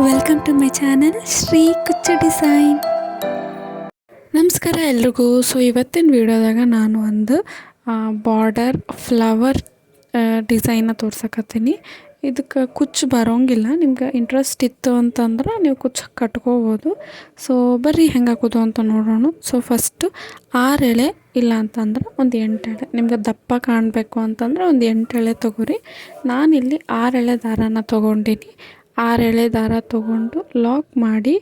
Welcome to my channel Shri Kuchchu design. ನಮಸ್ಕಾರ ಎಲ್ರಿಗೂ. ಇವತ್ತಿನ ವಿಡಿಯೋದಾಗ ನಾನು ಒಂದು ಬಾರ್ಡರ್ ಫ್ಲವರ್ ಡಿಸೈನ ತೋರ್ಸಕತ್ತೀನಿ. ಇದಕ್ಕೆ ಕುಚ್ಚು ಬರೋಂಗಿಲ್ಲ. ನಿಮ್ಗೆ ಇಂಟ್ರೆಸ್ಟ್ ಇತ್ತು ಅಂತಂದ್ರೆ ನೀವು ಕುಚ್ಚು ಕಟ್ಕೋಬೋದು. ಬರ್ರಿ ಹೆಂಗೆ ಹಾಕೋದು ಅಂತ ನೋಡೋಣ. ಫಸ್ಟು 6 ಎಳೆ, ಇಲ್ಲ ಅಂತಂದ್ರೆ ಒಂದು 8 ಎಳೆ. ನಿಮ್ಗೆ ದಪ್ಪ ಕಾಣಬೇಕು ಅಂತಂದ್ರೆ ಒಂದು 8 ಎಳೆ ತೊಗೊರಿ. ನಾನಿಲ್ಲಿ 6 ಎಳೆ ದಾರಾನ ತೊಗೊಂಡಿನಿ. 6 ಎಳೆ ದಾರ ತೊಗೊಂಡು ಲಾಕ್ ಮಾಡಿ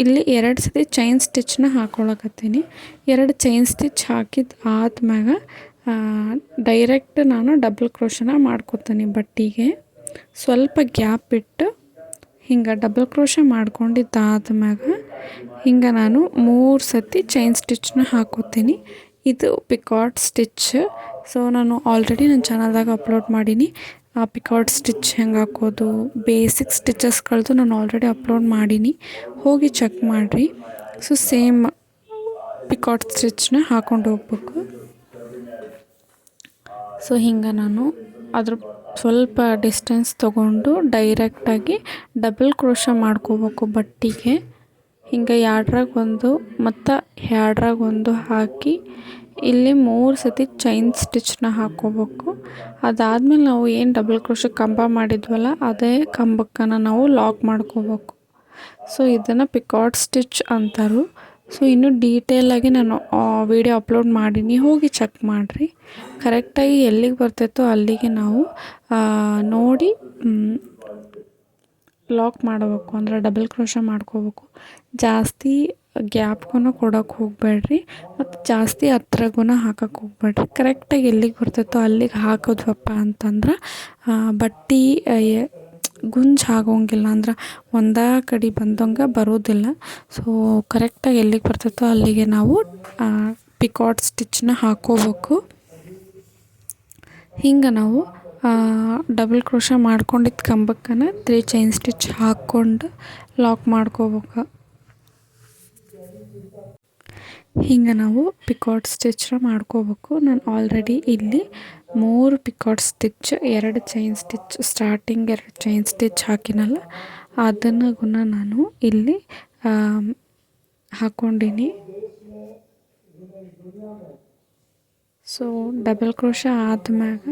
ಇಲ್ಲಿ 2 ಸತಿ ಚೈನ್ ಸ್ಟಿಚ್ನ ಹಾಕ್ಕೊಳಕತ್ತೀನಿ. 2 ಚೈನ್ ಸ್ಟಿಚ್ ಹಾಕಿದ ಆದ್ಮ್ಯಾಗ ಡೈರೆಕ್ಟ್ ನಾನು ಡಬಲ್ ಕ್ರೋಶನ ಮಾಡ್ಕೊತೀನಿ. ಬಟ್ಟಿಗೆ ಸ್ವಲ್ಪ ಗ್ಯಾಪ್ ಬಿಟ್ಟು ಹಿಂಗೆ ಡಬಲ್ ಕ್ರೋಶ ಮಾಡ್ಕೊಂಡಿದ್ದಾದ್ಮ್ಯಾಗ ಹಿಂಗೆ ನಾನು 3 ಸತಿ ಚೈನ್ ಸ್ಟಿಚ್ನ ಹಾಕೋತೀನಿ. ಇದು ಪಿಕಾಟ್ ಸ್ಟಿಚ್. ನಾನು ಆಲ್ರೆಡಿ ನನ್ನ ಚಾನಲ್ದಾಗ ಅಪ್ಲೋಡ್ ಮಾಡೀನಿ. ಪಿಕಾಟ್ ಸ್ಟಿಚ್ ಹೆಂಗೆ ಹಾಕೋದು, ಬೇಸಿಕ್ ಸ್ಟಿಚಸ್ಗಳದ್ದು ನಾನು ಆಲ್ರೆಡಿ ಅಪ್ಲೋಡ್ ಮಾಡೀನಿ, ಹೋಗಿ ಚೆಕ್ ಮಾಡಿರಿ. ಸೇಮ್ ಪಿಕಾಟ್ ಸ್ಟಿಚ್ನ ಹಾಕೊಂಡು ಹೋಗ್ಬೇಕು. ಹಿಂಗೆ ನಾನು ಅದ್ರ ಸ್ವಲ್ಪ ಡಿಸ್ಟೆನ್ಸ್ ತೊಗೊಂಡು ಡೈರೆಕ್ಟಾಗಿ ಡಬಲ್ ಕ್ರೋಶ ಮಾಡ್ಕೋಬೇಕು ಬಟ್ಟಿಗೆ. ಹಿಂಗೆ 2ರಾಗ ಒಂದು ಮತ್ತು 2ರಾಗ ಒಂದು ಹಾಕಿ ಇಲ್ಲಿ 3 ಸತಿ ಚೈನ್ ಸ್ಟಿಚ್ನ ಹಾಕ್ಕೋಬೇಕು. ಅದಾದಮೇಲೆ ನಾವು ಏನು ಡಬಲ್ ಕ್ರೋಶ ಕಂಬ ಮಾಡಿದ್ವಲ್ಲ ಅದೇ ಕಂಬಕ್ಕನ್ನು ನಾವು ಲಾಕ್ ಮಾಡ್ಕೋಬೇಕು. ಇದನ್ನು ಪಿಕಾಟ್ ಸ್ಟಿಚ್ ಅಂತಾರೆ. ಇನ್ನೂ ಡೀಟೇಲಾಗಿ ನಾನು ವಿಡಿಯೋ ಅಪ್ಲೋಡ್ ಮಾಡೀನಿ, ಹೋಗಿ ಚೆಕ್ ಮಾಡಿರಿ. ಕರೆಕ್ಟಾಗಿ ಎಲ್ಲಿಗೆ ಬರ್ತೈತೋ ಅಲ್ಲಿಗೆ ನಾವು ನೋಡಿ ಲಾಕ್ ಮಾಡಬೇಕು, ಅಂದರೆ ಡಬಲ್ ಕ್ರೋಶ ಮಾಡ್ಕೋಬೇಕು. ಜಾಸ್ತಿ ಗ್ಯಾಪ್ಗೂ ಕೊಡೋಕ್ಕೆ ಹೋಗಬೇಡ್ರಿ ಮತ್ತು ಜಾಸ್ತಿ ಹತ್ರಗೂ ಹಾಕಕ್ಕೆ ಹೋಗಬೇಡ್ರಿ. ಕರೆಕ್ಟಾಗಿ ಎಲ್ಲಿಗೆ ಬರ್ತೈತೋ ಅಲ್ಲಿಗೆ ಹಾಕೋದ್ವಪ್ಪ ಅಂತಂದ್ರೆ ಬಟ್ಟೆ ಗುಂಜು ಆಗೋಂಗಿಲ್ಲ, ಅಂದ್ರೆ ಒಂದೇ ಕಡೆ ಬಂದಂಗೆ ಬರೋದಿಲ್ಲ. ಕರೆಕ್ಟಾಗಿ ಎಲ್ಲಿಗೆ ಬರ್ತೈತೋ ಅಲ್ಲಿಗೆ ನಾವು ಪಿಕಾಟ್ ಸ್ಟಿಚ್ನ ಹಾಕ್ಕೋಬೇಕು. ಹಿಂಗೆ ನಾವು ಡಬಲ್ ಕ್ರೋಶ ಮಾಡ್ಕೊಂಡಿದ್ದ ಕಂಬಕ್ಕನ 3 ಚೈನ್ ಸ್ಟಿಚ್ ಹಾಕ್ಕೊಂಡು ಲಾಕ್ ಮಾಡ್ಕೋಬೇಕು. ಹಿಂಗೆ ನಾವು ಪಿಕಾಟ್ ಸ್ಟಿಚ್ನ ಮಾಡ್ಕೋಬೇಕು. ನಾನು ಆಲ್ರೆಡಿ ಇಲ್ಲಿ 3 picot stitch, 2 chain stitch, starting 2 chain stitch ಹಾಕಿನಲ್ಲ ಅದನ್ನು ನಾನು ಇಲ್ಲಿ ಹಾಕ್ಕೊಂಡೀನಿ. ಡಬಲ್ ಕ್ರೋಶ ಆದ್ಮ್ಯಾಗ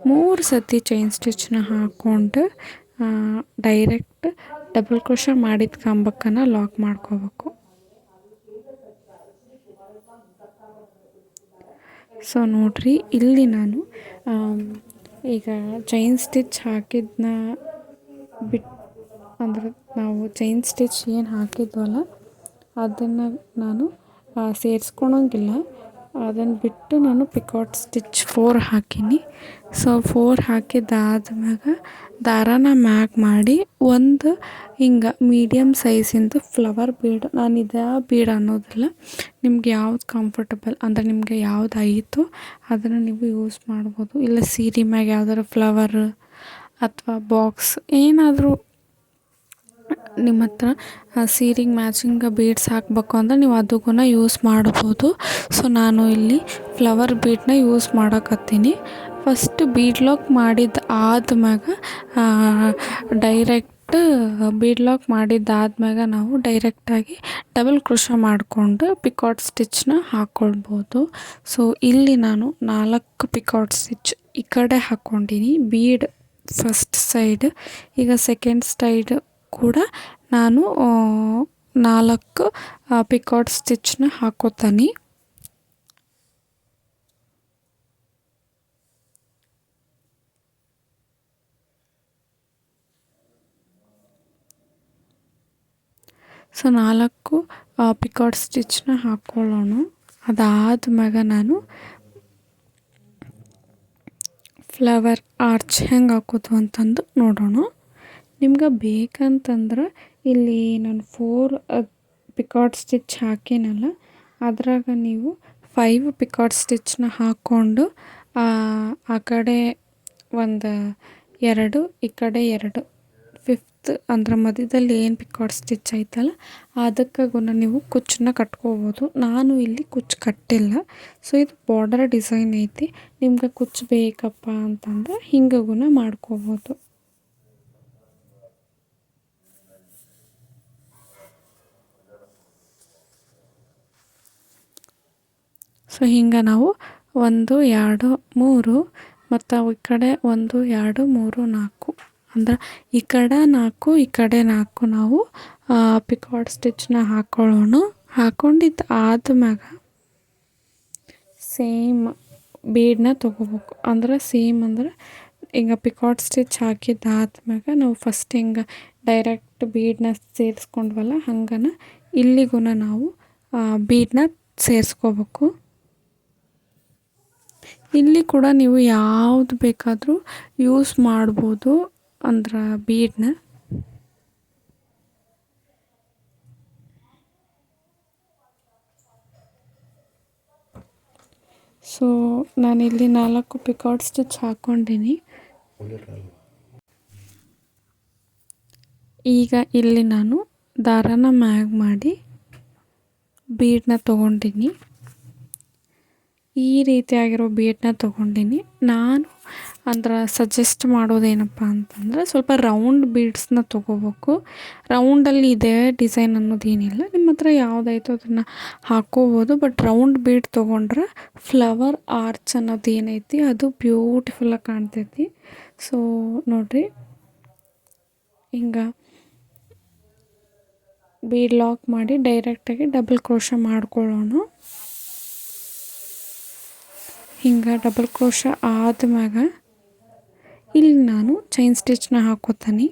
3 ಸತಿ ಚೈನ್ ಸ್ಟಿಚ್ನ ಹಾಕ್ಕೊಂಡು ಡೈರೆಕ್ಟ್ ಡಬಲ್ ಕ್ರೋಶ ಮಾಡಿದ ಕಂಬಕ್ಕನ್ನು ಲಾಕ್ ಮಾಡ್ಕೋಬೇಕು. ನೋಡ್ರಿ, ಇಲ್ಲಿ ನಾನು ಈಗ ಚೈನ್ ಸ್ಟಿಚ್ ಹಾಕಿದ್ದನ್ನ ಅಂದ್ರೆ ನಾವು ಚೈನ್ ಸ್ಟಿಚ್ ಏನು ಹಾಕಿದ್ವಲ್ಲ ಅದನ್ನು ನಾನು ಸೇರಿಸ್ಕೊಳಂಗಿಲ್ಲ. ಅದನ್ನು ಬಿಟ್ಟು ನಾನು ಪಿಕಾಟ್ ಸ್ಟಿಚ್ 4 ಹಾಕೀನಿ. 4 ಹಾಕಿದ್ದಾದ್ಮ್ಯಾಗ ದಾರಾನ ಮ್ಯಾಕ್ ಮಾಡಿ ಒಂದು ಹಿಂಗೆ ಮೀಡಿಯಮ್ ಸೈಜಿಂದು ಫ್ಲವರ್ ಬೀಡ್, ನಾನು ಇದೇ ಬೀಡ್ ಅನ್ನೋದಿಲ್ಲ, ನಿಮ್ಗೆ ಯಾವ್ದು ಕಂಫರ್ಟಬಲ್ ಅಂದರೆ ನಿಮಗೆ ಯಾವ್ದು ಆಯಿತು ಅದನ್ನು ನೀವು ಯೂಸ್ ಮಾಡ್ಬೋದು. ಇಲ್ಲ ಸೀರೆ ಮ್ಯಾಗ ಯಾವ್ದಾರು ಫ್ಲವರ್ ಅಥವಾ ಬಾಕ್ಸ್ ಏನಾದರೂ ನಿಮ್ಮ ಹತ್ರ ಸೀರೆಗೆ ಮ್ಯಾಚಿಂಗ್ ಬೀಡ್ಸ್ ಹಾಕಬೇಕು ಅಂದರೆ ನೀವು ಅದಕ್ಕೂ ಯೂಸ್ ಮಾಡ್ಬೋದು. ನಾನು ಇಲ್ಲಿ ಫ್ಲವರ್ ಬೀಡನ್ನ ಯೂಸ್ ಮಾಡಕತ್ತೀನಿ. ಫಸ್ಟ್ ಬೀಡ್ ಲಾಕ್ ಮಾಡಿದ್ದು ಆದ್ಮ್ಯಾಗ ಬೀಡ್ ಲಾಕ್ ಮಾಡಿದ್ದಾದ್ಮ್ಯಾಗ ನಾವು ಡೈರೆಕ್ಟಾಗಿ ಡಬಲ್ ಕ್ರೋಶ ಮಾಡಿಕೊಂಡು ಪಿಕಾಟ್ ಸ್ಟಿಚ್ನ ಹಾಕ್ಕೊಳ್ಬೋದು. ಇಲ್ಲಿ ನಾನು 4 ಪಿಕಾಟ್ ಸ್ಟಿಚ್ ಈ ಕಡೆ ಹಾಕ್ಕೊಂಡಿನಿ ಬೀಡ್ ಫಸ್ಟ್ ಸೈಡ್. ಈಗ ಸೆಕೆಂಡ್ ಸೈಡ್ ಕೂಡ ನಾನು 4 ಪಿಕಾಟ್ ಸ್ಟಿಚ್ನ ಹಾಕೋತೀನಿ. ಸೊ 4 ಪಿಕಾಟ್ ಸ್ಟಿಚ್ನ ಹಾಕ್ಕೊಳ್ಳೋಣ. ಅದಾದ್ಮ್ಯಾಗ ನಾನು ಫ್ಲವರ್ ಆರ್ಚ್ ಹೆಂಗೆ ಹಾಕೋದು ಅಂತಂದು ನೋಡೋಣ. ನಿಮ್ಗೆ ಬೇಕಂತಂದ್ರೆ ಇಲ್ಲಿ ನಾನು 4 ಪಿಕಾಟ್ ಸ್ಟಿಚ್ ಹಾಕಿನಲ್ಲ ಅದ್ರಾಗ ನೀವು 5 ಪಿಕಾಟ್ ಸ್ಟಿಚ್ನ ಹಾಕ್ಕೊಂಡು ಆ ಕಡೆ ಒಂದು 2 ಈ ಕಡೆ 2 5th ಅಂದ್ರೆ ಮಧ್ಯದಲ್ಲಿ ಏನು ಪಿಕಾಟ್ ಸ್ಟಿಚ್ ಐತಲ್ಲ ಅದಕ್ಕಾಗೂ ನೀವು ಕುಚ್ಚನ್ನ ಕಟ್ಕೋಬೋದು. ನಾನು ಇಲ್ಲಿ ಕುಚ್ಚು ಕಟ್ಟಿಲ್ಲ. ಇದು ಬಾರ್ಡರ್ ಡಿಸೈನ್ ಐತಿ. ನಿಮ್ಗೆ ಕುಚ್ಚು ಬೇಕಪ್ಪ ಅಂತಂದ್ರೆ ಹಿಂಗೂ ಮಾಡ್ಕೋಬೋದು. ಸೊ ಹಿಂಗೆ ನಾವು 1 2 3 ಮತ್ತು ಈ ಕಡೆ 1 2 3 4 ಅಂದ್ರೆ ಈ ಕಡೆ 4 ಈ ಕಡೆ 4 ನಾವು ಪಿಕಾಟ್ ಸ್ಟಿಚ್ನ ಹಾಕ್ಕೊಳ್ಳೋಣ. ಹಾಕ್ಕೊಂಡಿದ್ದು ಆದ್ಮ್ಯಾಗ ಸೇಮ್ ಬೀಡನ್ನ ತೊಗೋಬೇಕು. ಅಂದ್ರೆ ಸೇಮ್ ಅಂದ್ರೆ ಈಗ ಪಿಕಾಟ್ ಸ್ಟಿಚ್ ಹಾಕಿದ್ದಾದ್ಮ್ಯಾಗ ನಾವು ಫಸ್ಟ್ ಹಿಂಗೆ ಡೈರೆಕ್ಟ್ ಬೀಡನ್ನ ಸೇರಿಸ್ಕೊಂಡ್ವಲ್ಲ ಹಂಗನ ಇಲ್ಲಿಗೂ ನಾವು ಬೀಡನ್ನ ಸೇರಿಸ್ಕೋಬೇಕು. ಇಲ್ಲಿ ಕೂಡ ನೀವು ಯಾವುದು ಬೇಕಾದರೂ ಯೂಸ್ ಮಾಡ್ಬೋದು ಅಂದ್ರೆ ಬೀಡನ್ನ. ಸೊ ನಾನಿಲ್ಲಿ 4 ಪಿಕಾಟ್ ಸ್ಟಿಚ್ ಹಾಕ್ಕೊಂಡೀನಿ. ಈಗ ಇಲ್ಲಿ ನಾನು ದಾರಾನ ಮ್ಯಾಗ್ ಮಾಡಿ ಬೀಡನ್ನ ತೊಗೊಂಡಿನಿ. ಈ ರೀತಿಯಾಗಿರೋ ಬೀಡನ್ನ ತೊಗೊಂಡಿನಿ. ನಾನು ಅಂದ್ರೆ ಸಜೆಸ್ಟ್ ಮಾಡೋದೇನಪ್ಪ ಅಂತಂದ್ರೆ ಸ್ವಲ್ಪ ರೌಂಡ್ ಬೀಡ್ಸ್ನ ತೊಗೋಬೇಕು. ರೌಂಡಲ್ಲಿ ಇದೇ ಡಿಸೈನ್ ಅನ್ನೋದೇನಿಲ್ಲ, ನಿಮ್ಮ ಹತ್ರ ಯಾವುದಾಯ್ತು ಅದನ್ನು ಹಾಕ್ಕೋಬೋದು. ಬಟ್ ರೌಂಡ್ ಬೀಡ್ ತೊಗೊಂಡ್ರೆ ಫ್ಲವರ್ ಆರ್ಚ್ ಅನ್ನೋದು ಏನೈತಿ ಅದು ಬ್ಯೂಟಿಫುಲ್ಲಾಗಿ ಕಾಣ್ತೈತಿ. ಸೊ ನೋಡಿರಿ, ಹಿಂಗೆ ಬೀಡ್ ಲಾಕ್ ಮಾಡಿ ಡೈರೆಕ್ಟಾಗಿ ಡಬಲ್ ಕ್ರೋಶ ಮಾಡ್ಕೊಳ್ಳೋಣ. ಹಿಂಗೆ ಡಬಲ್ ಕ್ರೋಶ ಆದ್ಮ್ಯಾಗ ಇಲ್ಲಿ ನಾನು ಚೈನ್ ಸ್ಟಿಚ್ನ ಹಾಕೋತೀನಿ.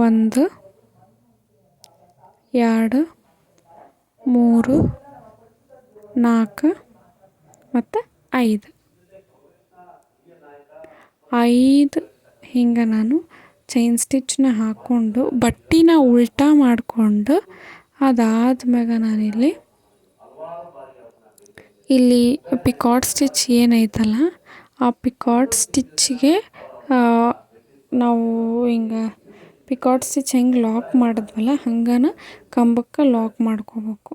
1 2 3 4 ಮತ್ತು 5 ಹಿಂಗೆ ನಾನು ಚೈನ್ ಸ್ಟಿಚ್ನ ಹಾಕ್ಕೊಂಡು ಬಟ್ಟಿನ ಉಲ್ಟಾ ಮಾಡಿಕೊಂಡು ಅದಾದ್ಮ್ಯಾಗ ನಾನಿಲ್ಲಿ ಪಿಕಾಟ್ ಸ್ಟಿಚ್ ಏನೈತಲ್ಲ ಆ ಪಿಕಾಟ್ ಸ್ಟಿಚ್ಗೆ ನಾವು ಹಿಂಗೆ ಪಿಕಾಟ್ ಸ್ಟಿಚ್ ಹೆಂಗೆ ಲಾಕ್ ಮಾಡಿದ್ವಲ್ಲ ಹಂಗನ ಕಂಬಕ್ಕೆ ಲಾಕ್ ಮಾಡ್ಕೋಬೇಕು.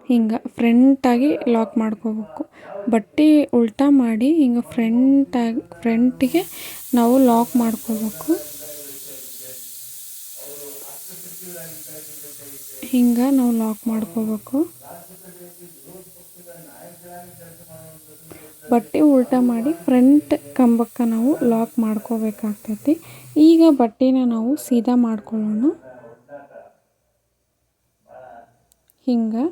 ಹಿಂಗೆ ಫ್ರಂಟಾಗಿ ಲಾಕ್ ಮಾಡ್ಕೋಬೇಕು. ಬಟ್ಟೆ ಉಲ್ಟಾ ಮಾಡಿ ಹಿಂಗೆ ಫ್ರಂಟಿಗೆ ನಾವು ಲಾಕ್ ಮಾಡ್ಕೋಬೇಕು. ಹಿಂಗೆ ನಾವು ಲಾಕ್ ಮಾಡ್ಕೋಬೇಕು. ಬಟ್ಟೆ ಉಲ್ಟಾ ಮಾಡಿ ಫ್ರಂಟ್ ಕಂಬಕ್ಕೆ ನಾವು ಲಾಕ್ ಮಾಡ್ಕೋಬೇಕಾಗ್ತೈತಿ. ಈಗ ಬಟ್ಟೆನ ನಾವು ಸೀದಾ ಮಾಡ್ಕೊಳ್ಳೋಣ. ಹಿಂಗೆ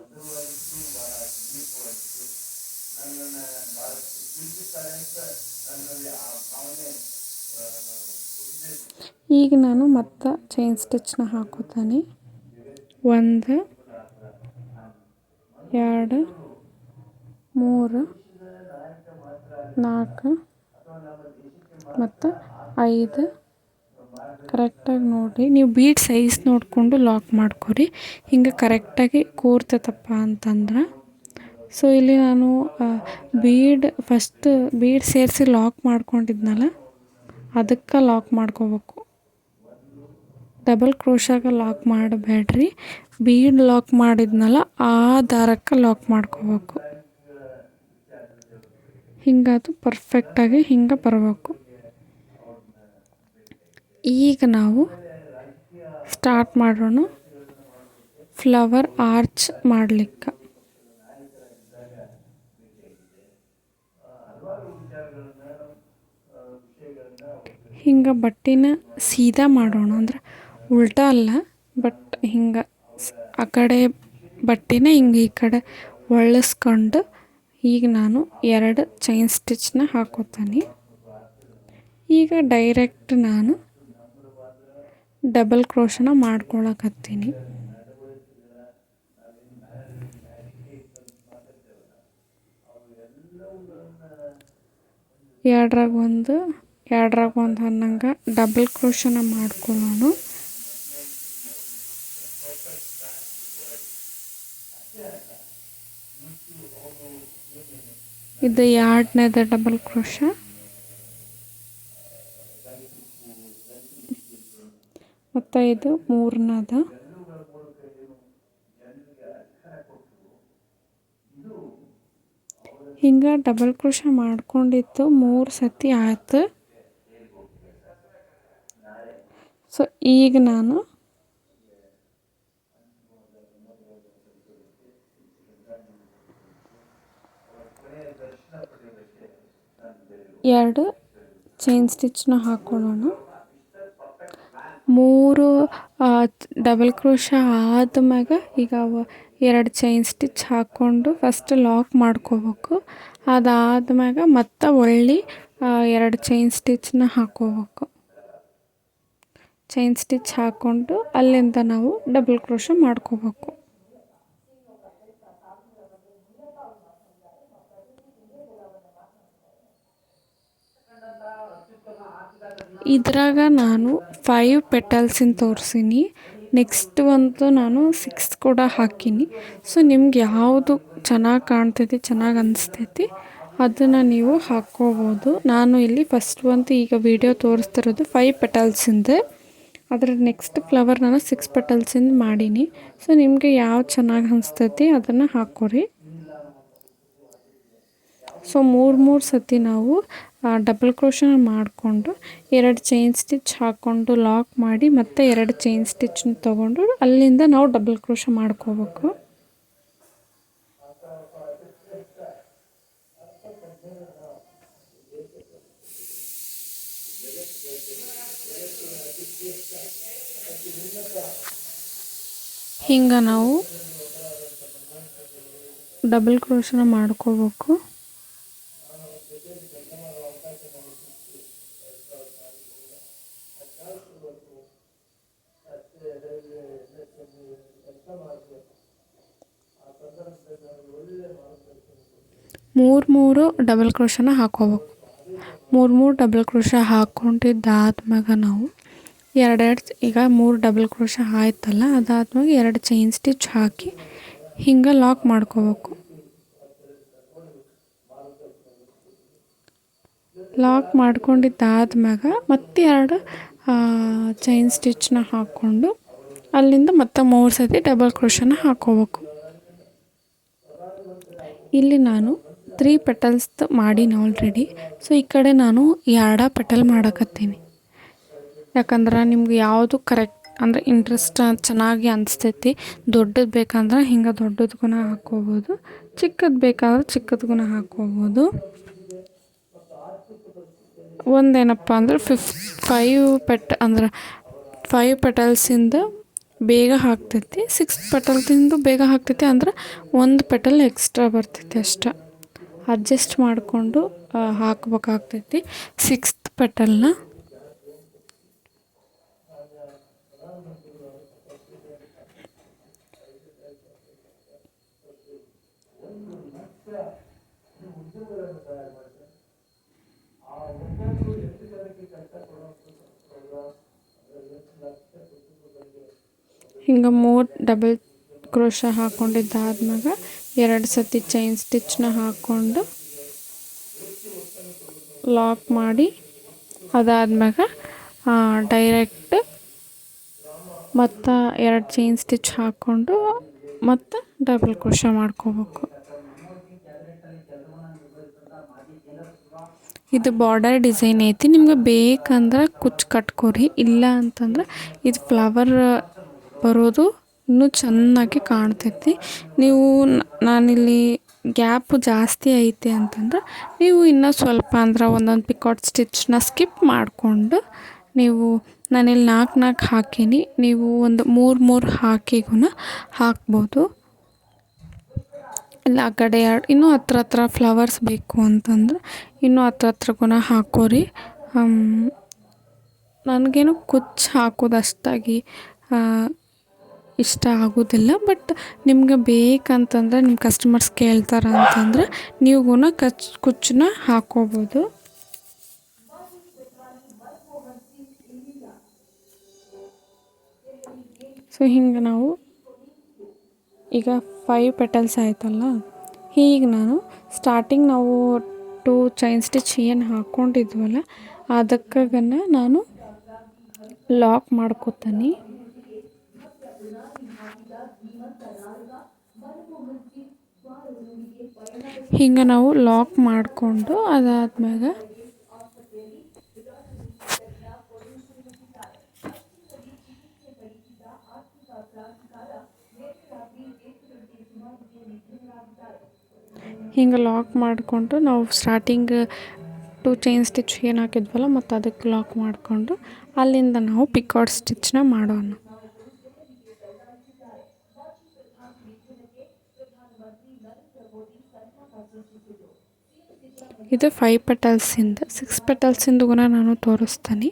ಈಗ ನಾನು ಮತ್ತೆ ಚೈನ್ ಸ್ಟಿಚ್ನ ಹಾಕೋತೀನಿ. 1 2 3 4 ಮತ್ತು 5 ಕರೆಕ್ಟಾಗಿ ನೋಡಿರಿ. ನೀವು ಬೀಡ್ ಸೈಜ್ ನೋಡಿಕೊಂಡು ಲಾಕ್ ಮಾಡ್ಕೊರಿ. ಹಿಂಗೆ ಕರೆಕ್ಟಾಗಿ ಕೂರ್ತೈತಪ್ಪ ಅಂತಂದ್ರೆ. ಸೊ ಇಲ್ಲಿ ನಾನು ಫಸ್ಟ್ ಬೀಡ್ ಸೇರಿಸಿ ಲಾಕ್ ಮಾಡ್ಕೊಂಡಿದ್ನಲ್ಲ ಅದಕ್ಕೆ ಲಾಕ್ ಮಾಡ್ಕೋಬೇಕು. ಡಬಲ್ ಕ್ರೋಶಾಗ ಲಾಕ್ ಮಾಡಬೇಡ್ರಿ. ಬೀಡ್ ಲಾಕ್ ಮಾಡಿದ್ನಲ್ಲ ಆ ದಾರಕ್ಕೆ ಲಾಕ್ ಮಾಡ್ಕೋಬೇಕು. ಹಿಂಗಾದು ಪರ್ಫೆಕ್ಟಾಗಿ ಹಿಂಗೆ ಬರಬೇಕು. ಈಗ ನಾವು ಸ್ಟಾರ್ಟ್ ಮಾಡೋಣ ಫ್ಲವರ್ ಆರ್ಚ್ ಮಾಡಲಿಕ್ಕೆ. ಹಿಂಗೆ ಬಟ್ಟೆನ ಸೀದಾ ಮಾಡೋಣ, ಅಂದ್ರೆ ಉಲ್ಟಾ ಅಲ್ಲ, ಬಟ್ ಹಿಂಗೆ ಆ ಕಡೆ ಬಟ್ಟೆನ ಹಿಂಗೆ ಈ ಕಡೆ ಒಳ್ಳಿಸ್ಕೊಂಡು ಈಗ ನಾನು 2 ಚೈನ್ ಸ್ಟಿಚ್ನ ಹಾಕೋತೀನಿ. ಈಗ ಡೈರೆಕ್ಟ್ ನಾನು ಡಬಲ್ ಕ್ರೋಶನ ಮಾಡ್ಕೊಳಕತ್ತೀನಿ. ಎರಡ್ರಾಗ ಒಂದು ಅನ್ನಂಗೆ ಡಬಲ್ ಕ್ರೋಶನ ಮಾಡ್ಕೊಳ್ಳೋಣ. ಇದು 2ನೇದು ಡಬಲ್ ಕ್ರೋಶ. ಮತ್ತು ಇದು 3ನೇದು. ಹಿಂಗೆ ಡಬಲ್ ಕ್ರೋಶ ಮಾಡ್ಕೊಂಡಿದ್ದು 3 ಸತಿ ಆಯ್ತು. ಸೊ ಈಗ ನಾನು 2 ಚೈನ್ ಸ್ಟಿಚ್ನ ಹಾಕ್ಕೊಳ್ಳೋಣ. 3 ಡಬಲ್ ಕ್ರೋಶಾ ಆದ್ಮ್ಯಾಗ ಈಗ 2 ಚೈನ್ ಸ್ಟಿಚ್ ಹಾಕ್ಕೊಂಡು ಫಸ್ಟ್ ಲಾಕ್ ಮಾಡ್ಕೋಬೇಕು. ಅದಾದ್ಮ್ಯಾಗ ಮತ್ತೆ ಹೊಳ್ಳಿ 2 ಚೈನ್ ಸ್ಟಿಚ್ನ ಹಾಕ್ಕೋಬೇಕು. ಚೈನ್ ಸ್ಟಿಚ್ ಹಾಕ್ಕೊಂಡು ಅಲ್ಲಿಂದ ನಾವು ಡಬಲ್ ಕ್ರೋಶಾ ಮಾಡ್ಕೋಬೇಕು. ಇದ್ರಾಗ ನಾನು 5 ಪೆಟಲ್ಸಿಂದ ತೋರಿಸೀನಿ. ನೆಕ್ಸ್ಟ್ ಒಂದು ನಾನು 6 ಕೂಡ ಹಾಕೀನಿ. ಸೊ ನಿಮ್ಗೆ ಯಾವುದು ಚೆನ್ನಾಗಿ ಕಾಣ್ತೈತಿ, ಚೆನ್ನಾಗಿ ಅನಿಸ್ತೈತಿ ಅದನ್ನು ನೀವು ಹಾಕ್ಕೋಬೋದು. ನಾನು ಇಲ್ಲಿ ಫಸ್ಟ್ ಒಂದು ಈಗ ವಿಡಿಯೋ ತೋರಿಸ್ತಿರೋದು 5 ಪೆಟಲ್ಸಿಂದ. ಅದರ ನೆಕ್ಸ್ಟ್ ಫ್ಲವರ್ ನಾನು 6 ಪೆಟಲ್ಸಿಂದ ಮಾಡೀನಿ. ಸೊ ನಿಮಗೆ ಯಾವ್ದು ಚೆನ್ನಾಗಿ ಅನಿಸ್ತೈತಿ ಅದನ್ನು ಹಾಕ್ಕೊರಿ. ಸೊ 3 ಸತಿ ನಾವು ಡಬಲ್ ಕ್ರೋಶನ ಮಾಡಿಕೊಂಡು 2 ಚೈನ್ ಸ್ಟಿಚ್ ಹಾಕ್ಕೊಂಡು ಲಾಕ್ ಮಾಡಿ ಮತ್ತೆ 2 ಚೈನ್ ಸ್ಟಿಚ್ನ ತೊಗೊಂಡು ಅಲ್ಲಿಂದ ನಾವು ಡಬಲ್ ಕ್ರೋಶ ಮಾಡ್ಕೋಬೇಕು. ಹಿಂಗೆ ನಾವು ಡಬಲ್ ಕ್ರೋಶನ ಮಾಡ್ಕೋಬೇಕು. ಮೂರು ಡಬಲ್ ಕ್ರೋಶನ ಹಾಕ್ಕೋಬೇಕು. 3 ಡಬಲ್ ಕ್ರೋಶ ಹಾಕ್ಕೊಂಡಿದ್ದಾದ್ಮ್ಯಾಗ ನಾವು ಈಗ 3 ಡಬಲ್ ಕ್ರೋಶ ಆಯ್ತಲ್ಲ, ಅದಾದ್ಮೇಲೆ 2 ಚೈನ್ ಸ್ಟಿಚ್ ಹಾಕಿ ಹಿಂಗೆ ಲಾಕ್ ಮಾಡ್ಕೋಬೇಕು. ಲಾಕ್ ಮಾಡ್ಕೊಂಡಿದ್ದಾದ್ಮ್ಯಾಗ ಮತ್ತೆ 2 ಚೈನ್ ಸ್ಟಿಚ್ನ ಹಾಕ್ಕೊಂಡು ಅಲ್ಲಿಂದ ಮತ್ತೆ 3 ಸತಿ ಡಬಲ್ ಕ್ರೋಶನ ಹಾಕ್ಕೋಬೇಕು. ಇಲ್ಲಿ ನಾನು 3 ಪೆಟಲ್ಸ್ ಮಾಡೀನಿ ಆಲ್ರೆಡಿ. ಸೊ ಈ ಕಡೆ ನಾನು 2 ಪೆಟಲ್ ಮಾಡಕತ್ತೀನಿ. ಯಾಕಂದ್ರೆ ನಿಮ್ಗೆ ಯಾವುದು ಕರೆಕ್ಟ್ ಅಂದರೆ ಇಂಟ್ರೆಸ್ಟ್ ಚೆನ್ನಾಗಿ ಅನಿಸ್ತೈತಿ. ದೊಡ್ಡದು ಬೇಕಂದ್ರೆ ಹಿಂಗೆ ದೊಡ್ಡದ್ಗೂ ಹಾಕ್ಕೋಬೋದು, ಚಿಕ್ಕದು ಬೇಕಾದ್ರೆ ಚಿಕ್ಕದ್ಗೂ ಹಾಕ್ಕೋಬೋದು. ಒಂದೇನಪ್ಪ ಅಂದ್ರೆ 5 ಪೆಟಲ್ಸಿಂದ ಬೇಗ ಹಾಕ್ತೈತಿ, 6 ಪೆಟಲ್ಸಿಂದ ಬೇಗ ಹಾಕ್ತೈತಿ. ಅಂದ್ರೆ 1 ಪೆಟಲ್ ಎಕ್ಸ್ಟ್ರಾ ಬರ್ತೈತಿ ಅಷ್ಟೆ. ಅಡ್ಜಸ್ಟ್ ಮಾಡಿಕೊಂಡು ಹಾಕ್ಬೇಕಾಗ್ತೈತಿ 6th ಪೆಟಲ್ನ. ಹಿಂಗೆ 3 ಡಬಲ್ ಕ್ರೋಶ ಹಾಕ್ಕೊಂಡಿದ್ದಾದ್ಮ್ಯಾಗ 2 ಸತಿ ಚೈನ್ ಸ್ಟಿಚ್ನ ಹಾಕ್ಕೊಂಡು ಲಾಕ್ ಮಾಡಿ ಅದಾದ್ಮ್ಯಾಗ ಡೈರೆಕ್ಟ್ ಮತ್ತು 2 ಚೈನ್ ಸ್ಟಿಚ್ ಹಾಕ್ಕೊಂಡು ಮತ್ತು ಡಬಲ್ ಕ್ರೋಶ ಮಾಡ್ಕೋಬೇಕು. ಇದು ಬಾರ್ಡರ್ ಡಿಸೈನ್ ಐತಿ. ನಿಮ್ಗೆ ಬೇಕಂದ್ರೆ ಕುಚ್ಚು ಕಟ್ಕೊರಿ, ಇಲ್ಲ ಅಂತಂದ್ರೆ ಇದು ಫ್ಲವರ್ ಬರೋದು ಇನ್ನೂ ಚೆನ್ನಾಗಿ ಕಾಣ್ತೈತಿ. ನೀವು ನಾನಿಲ್ಲಿ ಗ್ಯಾಪು ಜಾಸ್ತಿ ಐತೆ ಅಂತಂದ್ರೆ ನೀವು ಇನ್ನೂ ಸ್ವಲ್ಪ ಅಂದ್ರೆ ಒಂದೊಂದು ಪಿಕಾಟ್ ಸ್ಟಿಚ್ನ ಸ್ಕಿಪ್ ಮಾಡಿಕೊಂಡು ನೀವು ನಾನಿಲ್ಲಿ 4 ಹಾಕೀನಿ, ನೀವು ಒಂದು 3 ಹಾಕಿಗೂ ಹಾಕ್ಬೋದು. ಇಲ್ಲ ಆ ಕಡೆ ಇನ್ನೂ ಹತ್ರ ಫ್ಲವರ್ಸ್ ಬೇಕು ಅಂತಂದ್ರೆ ಇನ್ನೂ ಹತ್ರಗೂ ಹಾಕೋರಿ. ನನಗೇನು ಕುಚ್ಚು ಹಾಕೋದು ಅಷ್ಟಾಗಿ ಇಷ್ಟ ಆಗೋದಿಲ್ಲ. ಬಟ್ ನಿಮ್ಗೆ ಬೇಕಂತಂದ್ರೆ ನಿಮ್ಮ ಕಸ್ಟಮರ್ಸ್ ಕೇಳ್ತಾರೆ ಅಂತಂದ್ರೆ ನೀವು ಕುಚ್ಚನ್ನ ಹಾಕ್ಕೋಬೋದು. ಸೊ ಹಿಂಗೆ ನಾವು ಈಗ 5 ಪೆಟಲ್ಸ್ ಆಯ್ತಲ್ಲ, ಹೀಗೆ ನಾನು ಸ್ಟಾರ್ಟಿಂಗ್ ನಾವು 2 ಚೈನ್ ಸ್ಟಿಚ್ ಏನು ಹಾಕ್ಕೊಂಡಿದ್ವಲ್ಲ ಅದಕ್ಕಾಗನ್ನ ನಾನು ಲಾಕ್ ಮಾಡ್ಕೋತೀನಿ. ಹಿಂಗೆ ನಾವು ಲಾಕ್ ಮಾಡಿಕೊಂಡು ಅದಾದ್ಮ್ಯಾಗ ಹಿಂಗೆ ಲಾಕ್ ಮಾಡಿಕೊಂಡು ನಾವು ಸ್ಟಾರ್ಟಿಂಗ್ 2 2 ಚೈನ್ ಸ್ಟಿಚ್ ಏನು ಹಾಕಿದ್ವಲ್ಲ ಮತ್ತು ಅದಕ್ಕೆ ಲಾಕ್ ಮಾಡಿಕೊಂಡು ಅಲ್ಲಿಂದ ನಾವು ಪಿಕಾರ್ಡ್ ಸ್ಟಿಚ್ನ ಮಾಡೋಣ. ಇದು 5 ಪೆಟಲ್ಸಿಂದ 6 ಪೆಟಲ್ಸಿಂದು ಕೂಡ ನಾನು ತೋರಿಸ್ತೀನಿ.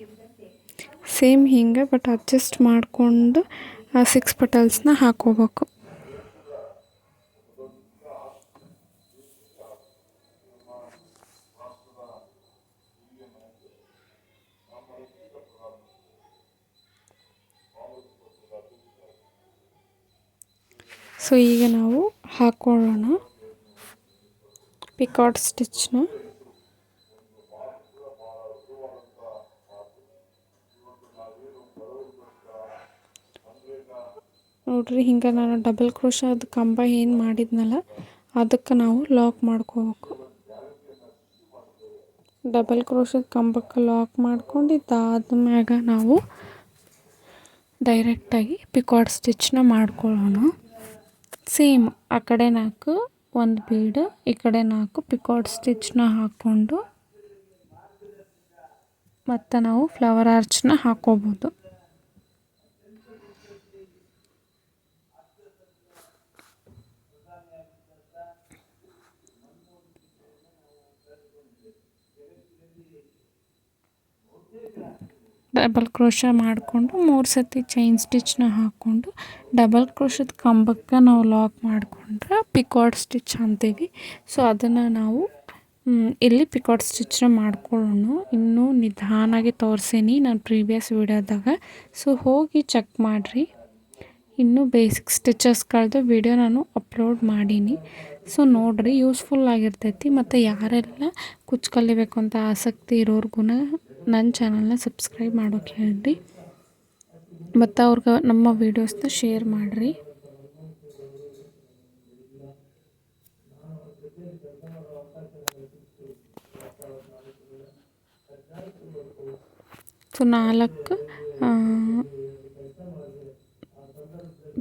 ಸೇಮ್ ಹಿಂಗೆ ಬಟ್ ಅಡ್ಜಸ್ಟ್ ಮಾಡಿಕೊಂಡು 6 ಪೆಟಲ್ಸ್ನ ಹಾಕೋಬೇಕು. ಸೊ ಈಗ ನಾವು ಹಾಕೊಳ್ಳೋಣ ಪಿಕಾರ್ಡ್ ಸ್ಟಿಚ್ನ. ನೋಡ್ರಿ ಹಿಂಗೆ ನಾನು ಡಬಲ್ ಕ್ರೋಶದ ಕಂಬ ಏನು ಮಾಡಿದ್ನಲ್ಲ ಅದಕ್ಕೆ ನಾವು ಲಾಕ್ ಮಾಡ್ಕೋಬೇಕು. ಡಬಲ್ ಕ್ರೋಶದ ಕಂಬಕ್ಕೆ ಲಾಕ್ ಮಾಡ್ಕೊಂಡಿದ್ದಾದ್ಮ್ಯಾಗ ನಾವು ಡೈರೆಕ್ಟಾಗಿ ಪಿಕಾರ್ಡ್ ಸ್ಟಿಚ್ನ ಮಾಡ್ಕೊಳ್ಳೋಣ. ಸೇಮ್ ಆ ಕಡೆ 4 ಒಂದು ಬೀಡ್, ಈ ಕಡೆ 4 ಪಿಕಾರ್ಡ್ ಸ್ಟಿಚ್ನ ಹಾಕ್ಕೊಂಡು ಮತ್ತು ನಾವು ಫ್ಲವರ್ ಆರ್ಚ್ನ ಹಾಕೋಬೋದು. ಡಬಲ್ ಕ್ರೋಶ ಮಾಡಿಕೊಂಡು 3 ಸತಿ ಚೈನ್ ಸ್ಟಿಚ್ನ ಹಾಕ್ಕೊಂಡು ಡಬಲ್ ಕ್ರೋಶದ ಕಂಬಕ್ಕೆ ನಾವು ಲಾಕ್ ಮಾಡಿಕೊಂಡ್ರೆ ಪಿಕಾರ್ಡ್ ಸ್ಟಿಚ್ ಅಂತೀವಿ. ಸೊ ಅದನ್ನು ನಾವು ಇಲ್ಲಿ ಪಿಕಾರ್ಡ್ ಸ್ಟಿಚ್ನ ಮಾಡ್ಕೊಳ್ಳೋಣ. ಇನ್ನೂ ನಿಧಾನಾಗಿ ತೋರಿಸೀನಿ ನಾನು ಪ್ರೀವಿಯಸ್ ವಿಡಿಯೋದಾಗ, ಸೊ ಹೋಗಿ ಚೆಕ್ ಮಾಡಿರಿ. ಇನ್ನೂ ಬೇಸಿಕ್ ಸ್ಟಿಚಸ್ಗಳದ್ದು ವಿಡಿಯೋ ನಾನು ಅಪ್ಲೋಡ್ ಮಾಡೀನಿ. ಸೊ ನೋಡಿರಿ, ಯೂಸ್ಫುಲ್ ಆಗಿರ್ತೈತಿ. ಮತ್ತು ಯಾರೆಲ್ಲ ಕುಚ್ಚು ಕಲಿಬೇಕು ಅಂತ ಆಸಕ್ತಿ ಇರೋರ್ಗು ನನ್ನ ಚಾನಲ್ನ ಸಬ್ಸ್ಕ್ರೈಬ್ ಮಾಡೋಕೆ ಹೇಳ್ರಿ ಮತ್ತು ಅವ್ರಿಗೆ ನಮ್ಮ ವೀಡಿಯೋಸ್ನ ಶೇರ್ ಮಾಡಿರಿ. ಸೊ 4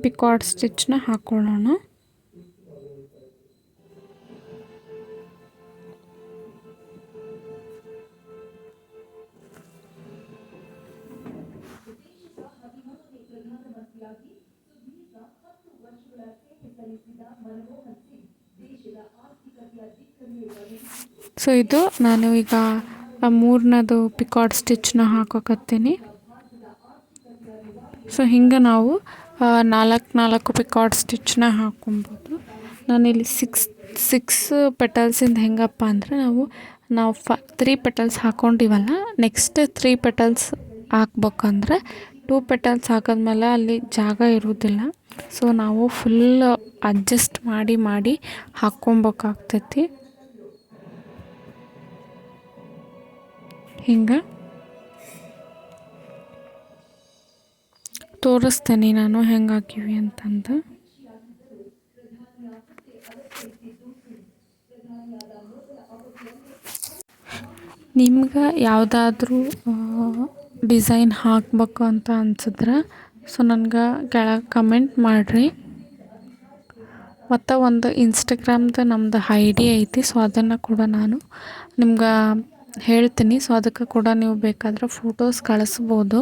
ಪಿಕಾರ್ಡ್ ಸ್ಟಿಚ್ನ ಹಾಕೊಳ್ಳೋಣ. ಸೊ ಇದು ನಾನು ಈಗ 3ನೇದು ಪಿಕಾರ್ಡ್ ಸ್ಟಿಚ್ನ ಹಾಕೋಕತ್ತೀನಿ. ಸೊ ಹಿಂಗೆ ನಾವು 4 ಪಿಕಾರ್ಡ್ ಸ್ಟಿಚ್ನ ಹಾಕೊಬೋದು. ನಾನಿಲ್ಲಿ 6 ಪೆಟಲ್ಸಿಂದ ಹೆಂಗಪ್ಪ ಅಂದರೆ ನಾವು 3 ಪೆಟಲ್ಸ್ ಹಾಕ್ಕೊಂಡಿವಲ್ಲ, ನೆಕ್ಸ್ಟ್ 3 ಪೆಟಲ್ಸ್ ಹಾಕ್ಬೇಕಂದ್ರೆ 2 ಪೆಟಲ್ಸ್ ಹಾಕಿದ್ಮೇಲೆ ಅಲ್ಲಿ ಜಾಗ ಇರೋದಿಲ್ಲ. ಸೊ ನಾವು ಫುಲ್ ಅಡ್ಜಸ್ಟ್ ಮಾಡಿ ಹಾಕ್ಕೊಬೇಕಾಗ್ತೈತಿ. ಹಿಂಗೆ ತೋರಿಸ್ತೇನೆ ನಾನು ಹೆಂಗೆ ಹಾಕಿವಿ ಅಂತಂದು. ನಿಮ್ಗೆ ಯಾವುದಾದ್ರೂ ಡಿಸೈನ್ ಹಾಕಬೇಕು ಅಂತ ಅನ್ಸಿದ್ರೆ ಸೊ ನನಗೆ ಕೆಳಗೆ ಕಮೆಂಟ್ ಮಾಡಿರಿ. ಮತ್ತು ಒಂದು ಇನ್ಸ್ಟಾಗ್ರಾಮ್ದು ನಮ್ಮದು ID ಐತಿ. ಸೊ ಅದನ್ನು ಕೂಡ ನಾನು ನಿಮ್ಗೆ ಹೇಳ್ತೀನಿ. ಸೊ ಅದಕ್ಕೆ ಕೂಡ ನೀವು ಬೇಕಾದ್ರೆ ಫೋಟೋಸ್ ಕಳಿಸ್ಬೋದು.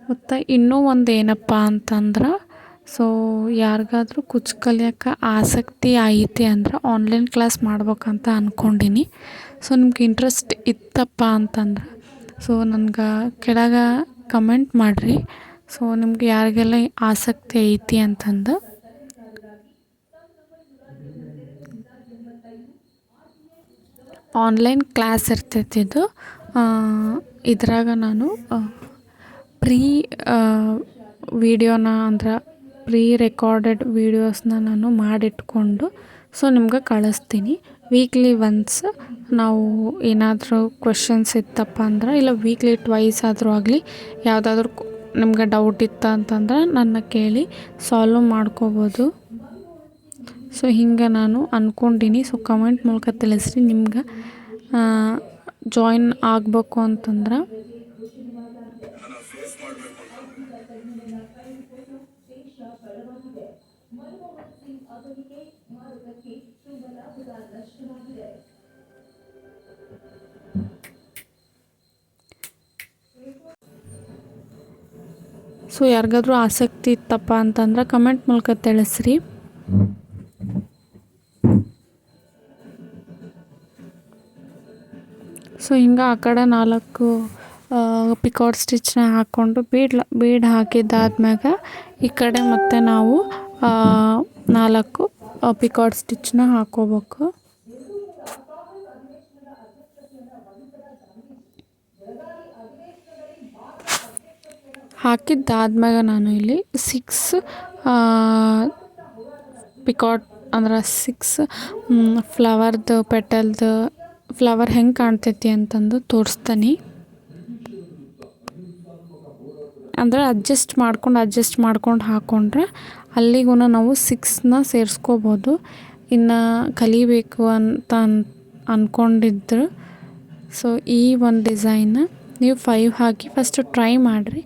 ಮತ್ತು ಇನ್ನೂ ಒಂದು ಏನಪ್ಪ ಅಂತಂದ್ರೆ, ಸೊ ಯಾರಿಗಾದ್ರೂ ಕುಚ್ಚು ಕಲಿಯೋಕ್ಕೆ ಆಸಕ್ತಿ ಐತಿ ಅಂದ್ರೆ ಆನ್ಲೈನ್ ಕ್ಲಾಸ್ ಮಾಡ್ಬೇಕಂತ ಅಂದ್ಕೊಂಡೀನಿ. ಸೊ ನಿಮ್ಗೆ ಇಂಟ್ರೆಸ್ಟ್ ಇತ್ತಪ್ಪ ಅಂತಂದ್ರೆ ಸೊ ನನಗೆ ಕೆಳಗೆ ಕಮೆಂಟ್ ಮಾಡಿರಿ. ಸೊ ನಿಮ್ಗೆ ಯಾರಿಗೆಲ್ಲ ಆಸಕ್ತಿ ಐತಿ ಅಂತಂದು. ಆನ್ಲೈನ್ ಕ್ಲಾಸ್ ಇರ್ತೈತಿ ಇದು. ಇದ್ರಾಗ ನಾನು ಪ್ರೀ ವಿಡಿಯೋನ ಅಂದ್ರೆ ಪ್ರೀ ರೆಕಾರ್ಡೆಡ್ ವೀಡಿಯೋಸ್ನ ನಾನು ಮಾಡಿಟ್ಕೊಂಡು ಸೊ ನಿಮ್ಗೆ ಕಳಿಸ್ತೀನಿ. ವೀಕ್ಲಿ ಒನ್ಸ್ ನಾವು ಏನಾದರೂ ಕ್ವೆಶನ್ಸ್ ಇತ್ತಪ್ಪ ಅಂದ್ರೆ, ಇಲ್ಲ ವೀಕ್ಲಿ ಟ್ವೈಸ್ ಆದರೂ ಆಗಲಿ ಯಾವುದಾದ್ರೂ ನಿಮ್ಗೆ ಡೌಟ್ ಇತ್ತು ಅಂತಂದ್ರೆ ನನ್ನ ಕೇಳಿ ಸಾಲ್ವ್ ಮಾಡ್ಕೋಬೋದು. ಸೊ ಹಿಂಗೆ ನಾನು ಅಂದ್ಕೊಂಡೀನಿ. ಸೊ ಕಮೆಂಟ್ ಮೂಲಕ ತಿಳಿಸ್ರಿ ನಿಮ್ಗೆ ಜಾಯಿನ್ ಆಗಬೇಕು ಅಂತಂದ್ರೆ. ಸೊ ಯಾರಿಗಾದ್ರೂ ಆಸಕ್ತಿ ಇತ್ತಪ್ಪ ಅಂತಂದ್ರೆ ಕಮೆಂಟ್ ಮೂಲಕ ತಿಳಿಸ್ರಿ. ಸೊ ಹಿಂಗೆ ಆ ಕಡೆ 4 ಪಿಕಾಟ್ ಸ್ಟಿಚ್ನ ಹಾಕ್ಕೊಂಡು ಬೀಡ್ ಹಾಕಿದ್ದಾದ್ಮ್ಯಾಗ ಈ ಕಡೆ ಮತ್ತೆ ನಾವು 4 ಪಿಕಾಟ್ ಸ್ಟಿಚ್ನ ಹಾಕ್ಕೋಬೇಕು. ಹಾಕಿದ್ದಾದ್ಮ್ಯಾಗ ನಾನು ಇಲ್ಲಿ 6 ಪಿಕಾಟ್ ಅಂದ್ರೆ 6 ಫ್ಲವರ್ದು ಪೆಟಲ್ದು ಫ್ಲವರ್ ಹೆಂಗೆ ಕಾಣ್ತೈತಿ ಅಂತಂದು ತೋರಿಸ್ತೀನಿ. ಅಂದರೆ ಅಡ್ಜಸ್ಟ್ ಮಾಡ್ಕೊಂಡು ಹಾಕ್ಕೊಂಡ್ರೆ ಅಲ್ಲಿಗೂ ನಾವು 6ನ ಸೇರಿಸ್ಕೋಬೋದು. ಇನ್ನು ಕಲಿಬೇಕು ಅಂತ ಅಂದ್ಕೊಂಡಿದ್ರು ಸೊ ಈ ಒಂದು ಡಿಸೈನ್ನ ನೀವು 5 ಹಾಕಿ ಫಸ್ಟ್ ಟ್ರೈ ಮಾಡಿರಿ.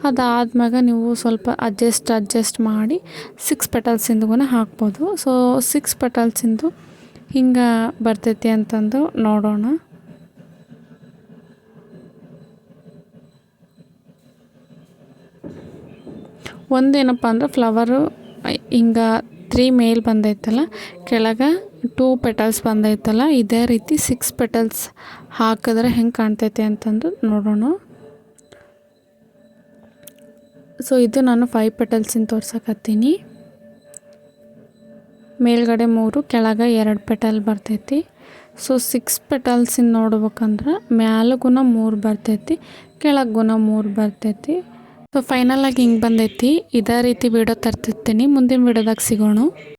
ಅದಾದ್ಮ್ಯಾಗ ನೀವು ಸ್ವಲ್ಪ ಅಡ್ಜಸ್ಟ್ ಮಾಡಿ 6 ಪೆಟಲ್ಸಿಂದಗೂ ಹಾಕ್ಬೋದು. ಸೊ 6 ಪೆಟಲ್ಸಿಂದು ಹಿಂಗೆ ಬರ್ತೈತಿ ಅಂತಂದು ನೋಡೋಣ. ಒಂದೇನಪ್ಪ ಅಂದ್ರೆ ಫ್ಲವರು ಹಿಂಗೆ 3 ಮೇಲ್ ಬಂದೈತಲ್ಲ, ಕೆಳಗೆ 2 ಪೆಟಲ್ಸ್ ಬಂದೈತಲ್ಲ, ಇದೇ ರೀತಿ 6 ಪೆಟಲ್ಸ್ ಹಾಕಿದ್ರೆ ಹೆಂಗೆ ಕಾಣ್ತೈತೆ ಅಂತಂದು ನೋಡೋಣ. ಸೊ ಇದು ನಾನು 5 ಪೆಟಲ್ಸಿಂದ ತೋರ್ಸಕತ್ತೀನಿ. ಮೇಲ್ಗಡೆ 3 ಕೆಳಗೆ 2 ಪೆಟಲ್ ಬರ್ತೈತಿ. ಸೊ 6 ಪೆಟಲ್ಸಿಂದ ನೋಡ್ಬೇಕಂದ್ರೆ ಮ್ಯಾಲಗೂ 3 ಬರ್ತೈತಿ, ಕೆಳಗೂ 3 ಬರ್ತೈತಿ. ಸೊ ಫೈನಲಾಗಿ ಹಿಂಗೆ ಬಂದೈತಿ. ಇದೇ ರೀತಿ ವಿಡಿಯೋ ತರ್ತಿರ್ತೀನಿ. ಮುಂದಿನ ವಿಡಿಯೋದಾಗ ಸಿಗೋಣ.